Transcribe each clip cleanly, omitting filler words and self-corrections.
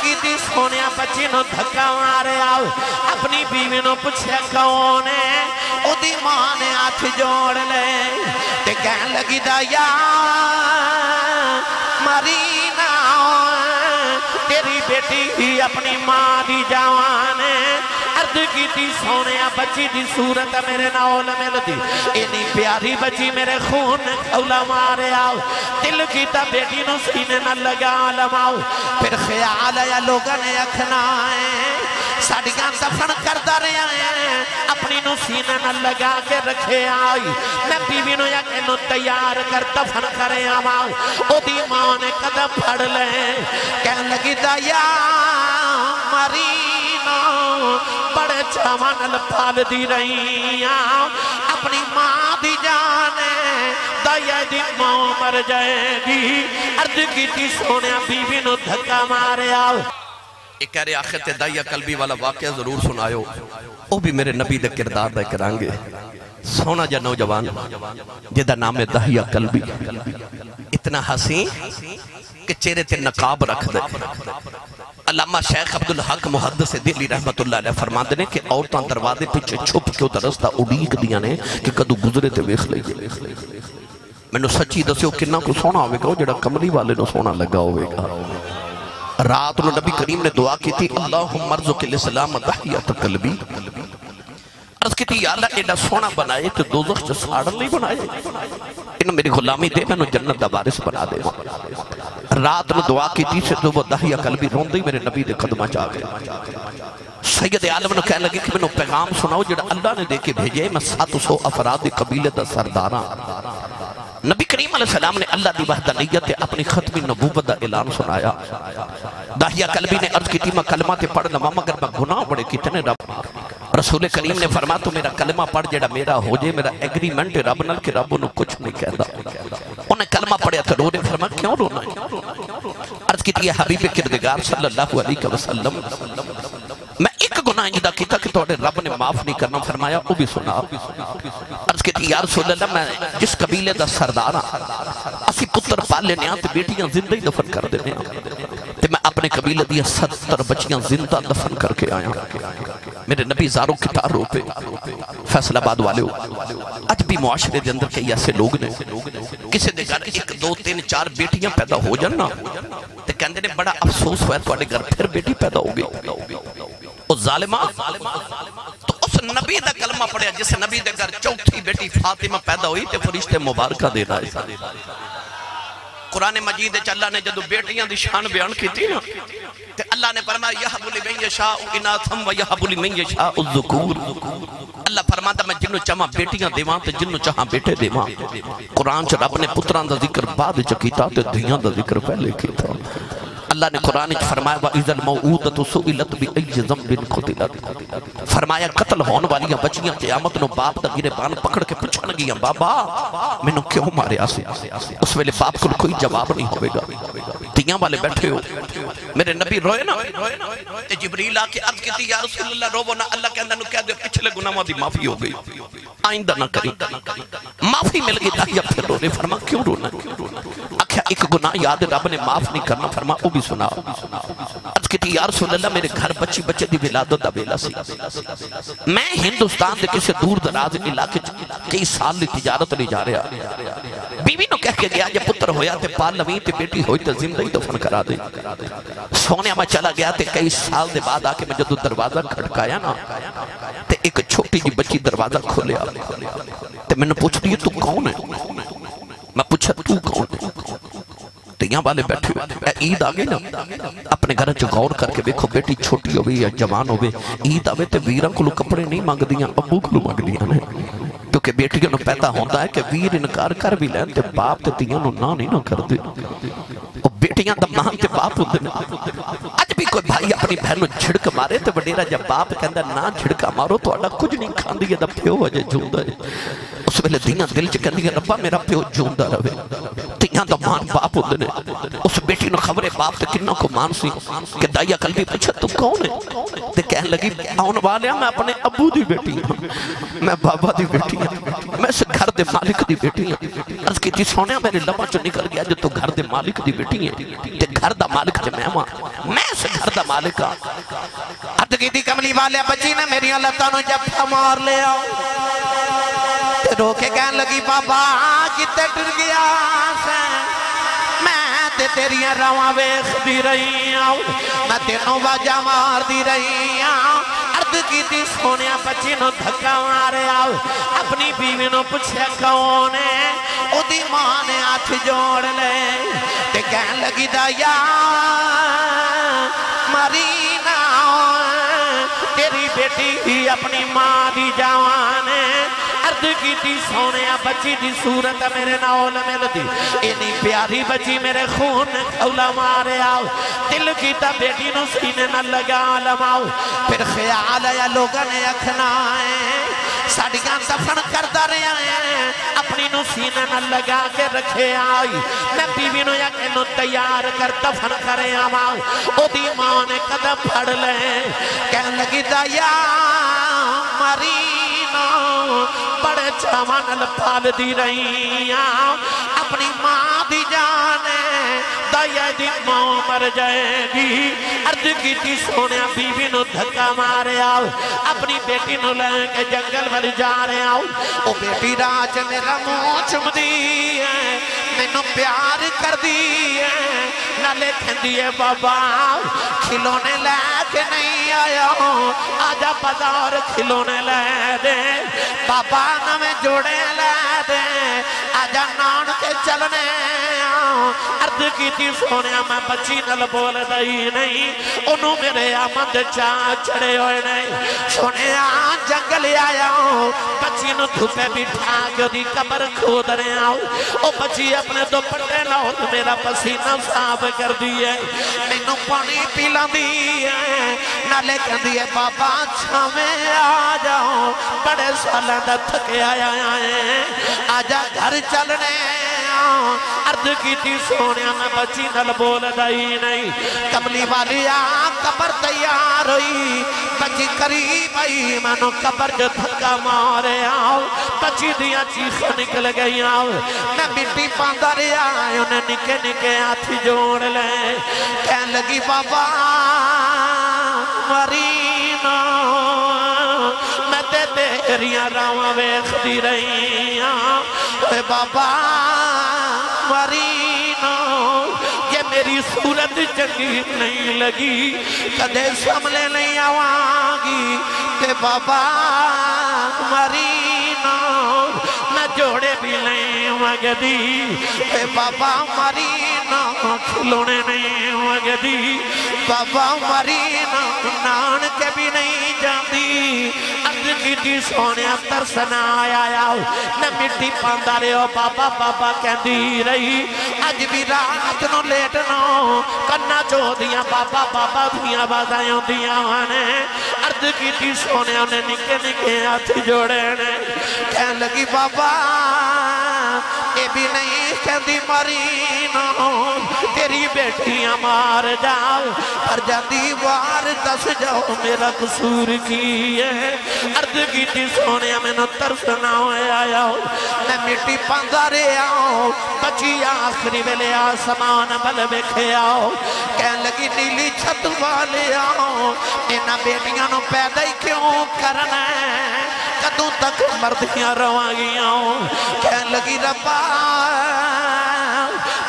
کی تھی سونیا بچی نو دھکا مارے آؤ اپنی بیوی نو پوچھے کون ہے او دی ماں نے ہاتھ جوڑ لے تے کہن لگی دا یا مرینا تیری بیٹی ہی اپنی ماں دی جوان ہے عرض کی تھی سونیا بچی دی صورت میرے ناول مل دی اینی پیاری بچی میرے خون کھولا مارے آؤ دل کی تا بیٹی نو سینے نہ لگا لماؤ پھر خیال ہے لوگوں نے اکھنا ہے ساڑیاں دفن کردہ رہے ہیں اپنی نو سینے نہ لگا کے رکھے آئی میں بیوی نو یا کہ نو تیار کر دفن کرے آماؤ او دی ماں نے قدم پھڑ لیں کہنے لگی دا یا مرینا بڑے چاوان پال دی رہی اپنی ماں دی جانے دایا دی ماں مر جائے گی عرض کی تھی سونیا بیوی نو دھکا مارے آؤ ایک کہہ رہے آخر تے دایا قلبی والا واقعہ ضرور سنایو وہ بھی میرے نبی دے کردار دے کرانگے سونا جا نوجوان جدہ نام دایا قلبی اتنا حسین کہ چہرے تے نقاب رکھ دے علامہ شیخ عبدالحق محدث دہلی رحمت اللہ علیہ فرمان دینے کہ عورتاں دروازے پیچھے چھپ کے اتر رستہ اڑیک دیا نے کہ کدو گزرے تے ویخ لے میں نے سچی دسیو کنہ کو سونا ہوئے گا جڑا کملی والے نو سونا لگا ہوئے گا رات نو نبی کریم نے دعا کی تھی اللہم مرزق الاسلام دحیات قلبی عرض کی تھی یا اللہ ایڈا سونا بنائے تو دوزخ جو ساڑن نہیں بنائے انہوں میری غلامی دے میں جنت دا وارث بنا دے رات نو دعا کی تھی سے تو وہ دحیات قلبی رون دی میرے نبی دے قدمہ چاہ گئے سید عالم نے کہنے لگے کہ میں نے پیغام سناؤ جڑا اللہ نے دے کے بھیجے میں 700 افراد قبیلے دا سرداراں نبی کریم علیہ السلام نے اللہ دی وحدانیت اپنی ختمی نبوت دا اعلان سنایا داہیہ قلبی نے عرض کی تھی میں کلمہ تے پڑھ لما مگر میں گناہ بڑے کتنے رب رسول کریم نے فرمایا تو میرا کلمہ پڑھ جڑا میرا ہو جائے میرا ایگریمنٹ رب نل کہ رب انہوں کچھ نہیں کہتا انہیں کلمہ پڑھیا تو رو نے فرمایا کیوں رونا ہے عرض کی تھی حبیب کردگار صلی اللہ علیہ وسلم میں ایک گناہ جدہ کیتا کہ توڑے رب نے معاف نہیں کرنا فرمایا وہ بھی سنا عرض کی تھی یا رسول اللہ میں جس قبیلے دا سردارہ اسی پتر پال لینے آتے بیٹیاں زندہ ہی دفن کر دینے آتے میں اپنے قبیلے دیا 70 بچیاں زندہ دفن کر کے آیا میرے نبی زاروں کتار روپے فیصل آباد والے ہو آج بھی معاشرے دے اندر کئی ایسے لوگ نے کسی دے گھر 1 2 3 4 بیٹیاں پیدا ہو جانا تے کہندے نے بڑا افسوس ہوا ہے تو آڑے گھر پھر بیٹی پیدا ہو گئی اس ظالمہ تو اس نبی دا کلمہ پڑھیا جس نبی دے گھر چوتھی بیٹی فاطمہ پیدا ہوئی تے فرشتے مبارکہ دینا ہے قرآن مجید اللہ نے جدو بیٹیاں دی شان بیان کی تھی نا تے اللہ نے فرمایا یہب لمن یشاء اناثا و یہب لمن یشاء الذکور اللہ فرماتا میں جنوں چاہاں بیٹیاں دیواں تے جنوں چاہاں بیٹے دیواں قرآن چ رب نے پتران دا ذکر بعد چ کیتا تے دھیاں دا ذکر پہلے کیتا اللہ نے قرآن فرمایا وَإِذَا الْمَوْعُودَةُ سُئِلَتْ بِأَيِّ ذَنبٍ قُتِلَتْ فرمایا قتل ہون والیاں بچیاں قیامت نو باپ دا گربان پکڑ کے پوچھن گیاں بابا میں نو کیوں ماریا سی اس ویلے باپ کو کوئی جواب نہیں ہوئے گا تیاں والے بیٹھے ہو میرے نبی روئے نا تے جبریل آ کے عرض کی تھی یا رسول اللہ روو نا اللہ کے اندر نو کہہ دے پچھلے گناہوں دی معافی ہو گئی آئندہ نہ کری معافی مل گئی تاہی اب پھر رونے فرما کیوں رونا آکھیا ایک گناہ یاد رب نے معاف نہیں کرنا فرما وہ بھی سنا عرض کی تھی یا رسول اللہ میرے گھر بچی بچے دی ولادت دا بیلا سی میں ہندوستان دے کسی دور دراز علاقے کئی سال لی تجارت لے جا رہا بیوی نو کہہ کے گیا جب پتر ہویا تے پال لویں تے بیٹی ہوئی تے زندہ ہی دفن کرا دے سونے میں چلا گیا تے کئی سال دے بعد آکے میں جدو دروازہ کھڑکایا نا تے ایک چھوٹی جی بچی دروازہ کھولیا تے میں نے پوچھ دی تو کون ہے میں پوچھا تو کون ہے تیاں والے بیٹھے ہوئے عید آگے نا اپنے گھر جو غور کر کے دیکھو بیٹی چھوٹی ہوئے یا جوان ہوئے عید آوے تے ویران کو لو کپڑے نہیں مانگ دیاں ابو کو لو مانگ دیاں نے کیونکہ بیٹیوں نے پیدا ہوتا ہے کہ ویر انکار کر بھی لیں تے باپ تے تیاں نو نہ نہیں نہ کر دے اور بیٹیاں دم نام تے باپ ہوتے ہیں آج بھی کوئی بھائی اپنی بہنوں جھڑک مارے تے وڈیرا جب باپ کہندہ نہ جھڑکا مارو تو اڈا کچھ نہیں کھان دیئے دا پیو وجہ جوندہ ہے اس ویلے دیاں دل چ کہندی ہے ربا میرا پیو جوندہ رہے تیاں دا مان باپ ہوتے ہیں اس بیٹی نو خبرے باپ تے کنہ کو مان سی کہ دائیا قلبی پوچھا تو کون ہے تے کہن لگی آن والیا میں اپنے ابو دی بیٹی ہوں میں بابا دی بیٹی ہوں میں اس گھر دے مالک دی بیٹی ہوں عرض کی تھی سونیا میرے لبا چو نکل گیا جو تو گھر دے مالک دی بیٹی ہیں تے گھر دا مالک جو میں اس گھر گھر دا مالکا عرض کی تھی کملی والے بچی نے میری لتاں نو جفا مار لیا رو کے کہن لگی بابا کتے ڈر گیا سے میں تے تیریاں رواں ویکھ دی رہی ہوں میں تینوں واجہ مار دی رہی ہوں عرض کی تھی سونیا بچی نو دھکا مارے آؤ اپنی بیوی نو پوچھے کون ہے او دی ماں نے ہاتھ جوڑ لے تے کہن لگی دایا مرینا تیری بیٹی ہی اپنی ماں دی جوان ہے عرض کی تھی سونیا بچی دی صورت میرے ناول ملتی اینی پیاری بچی میرے خون نے کھولا مارے آؤ دل کی تا بیٹی نو سینے نہ لگا لماؤ پھر خیال آیا لوگاں نے اکھنا ہے ساڑیاں دفن کردہ رہے ہیں اپنی نو سینے نہ لگا کے رکھے آئی میں بیوی نو یا کہ نو تیار کر دفن کرے آماؤ او دی ماں نے قدم پھڑ لے کہن لگی دایا مارینو بڑے چاوان پال دی رہی اپنی ماں دی جانے دایا دی ماں مر جائے گی عرض کی تھی سونیا بیوی نو دھکا مارے آؤ اپنی بیٹی نو لے کے جنگل والی جا رہے آؤ او بیٹی راج میرا منہ چم دی ہے میں نو پیار کر دی ہے نہ لکھن دیئے بابا کھلونے لے کے نہیں آیا ہوں آجا بازار کھلونے لے دے بابا نہ میں جوڑے لے دے آجا نان کے چلنے عرض کی تھی سونیا میں بچی نل بول دائی نہیں انہوں میرے آمد چاہ چڑے ہوئے نہیں سونیا جنگل آیا ہوں بچی نو دھوپے بٹھا کے دی قبر کھود رہے آؤ او بچی اپنے دو پٹے لاؤ میرا پسینہ صاف کر دیئے میں نو پانی پیلا دیئے نہ لے کر دیئے بابا چھا میں آ جاؤں بڑے سالہ دا تھکے آیا ہے آجا گھر چلنے عرض کی تھی سونیا میں بچی نل بول دائی نہیں کملی والی قبر تیار ہوئی بچی قریب آئی میں نو قبر جو دھکا مارے آؤ بچی دیا چیخ نکل گئی آؤ میں مٹی پاندہ رہا انہیں نکے نکے ہاتھی جوڑ لیں کہن لگی بابا مرینا میں تے تیریاں راواں ویکھ دی رہی اے بابا مرینا یہ میری صورت چنگی نہیں لگی کدے سامنے نہیں آوانگی کہ بابا مرینا میں جوڑے بھی نہیں مگدی کہ بابا مرینا کھلونے نہیں مگدی بابا مرینا نان کے بھی نہیں جاندی عرض کی تھی سونیا ترسنا آیا نہ مٹی پاندہ رہے ہو بابا بابا کہندی رہی آج بھی رات نو لیٹنا کرنا چو دیا بابا بابا دیا بازائیوں دیا وانے عرض کی تھی سونیا نے نکے نکے ہاتھ جوڑے نے کہن لگی بابا اے بھی نہیں کہندی مرینا تیری بیٹیاں مار جاؤ پر جاندی وار دس جاؤ میرا قصور کی ہے عرض کی تھی سونیا میں نو ترسنا ہوئے آیا ہوں میں مٹی پاندہ رہے آؤں بچی آخری ویلے آسمان بل بکھے آؤں کہن لگی نیلی چھت والے آؤں اینا بیٹیاں نو پیدا ہی کیوں کرنا ہے کدوں تک مردیاں رواں ہوں کہن لگی ربا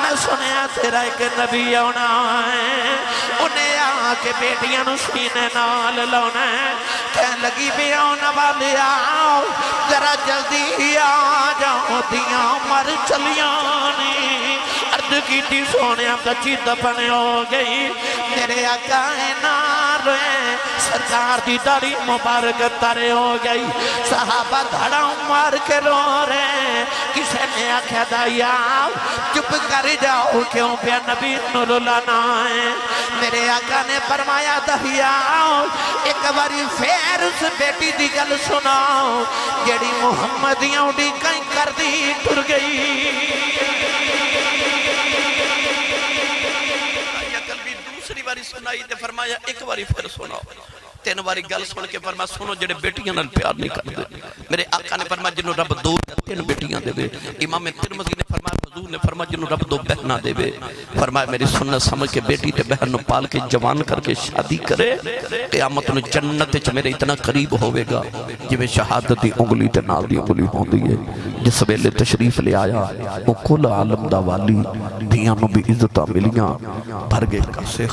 میں سنیا تیرا ایک نبی ہونا ہے انہیں آکے بیٹیاں نو سینے نال لانا ہے کہن لگی بھی آنا والے آؤ ذرا جلدی آ جاؤ دیاں مر چلیانی عرض کی تھی سونیا بچی دفن ہو گئی میرے آقا نارے سرکار دی داری مبارک تارے ہو گئی صحابہ دھڑا مار کے رو رہے کسے نے آکھا دایا چپ کر جاؤ کیوں پہ نبی نور لانا ہے میرے آقا نے فرمایا دہیا ایک باری پھر اس بیٹی دی گل سناؤ جیڑی محمدیاں اڑی کہیں کر دی ٹر گئی دوسری باری سنائی تے فرمایا ایک باری پھر سناؤ تین باری گل سن کے فرمایا سنو جڑے بیٹیاں نال پیار نہیں کرتے میرے آقا نے فرمایا جنہوں رب دور تین بیٹیاں دے وے امام ترمذی نے فرمایا حضور نے فرمایا جنہوں رب دو بہنا دے وے فرمایا میری سنت سمجھ کے بیٹی تے بہن نو پال کے جوان کر کے شادی کرے قیامت نو جنت چ میرے اتنا قریب ہوئے گا جویں شہادت دی انگلی تے نال دی انگلی ہوندی ہے جس ویلے تشریف لے آیا وہ کل عالم دا والی دھیاں نو بھی عزتاں ملیاں بھر گئے کاسے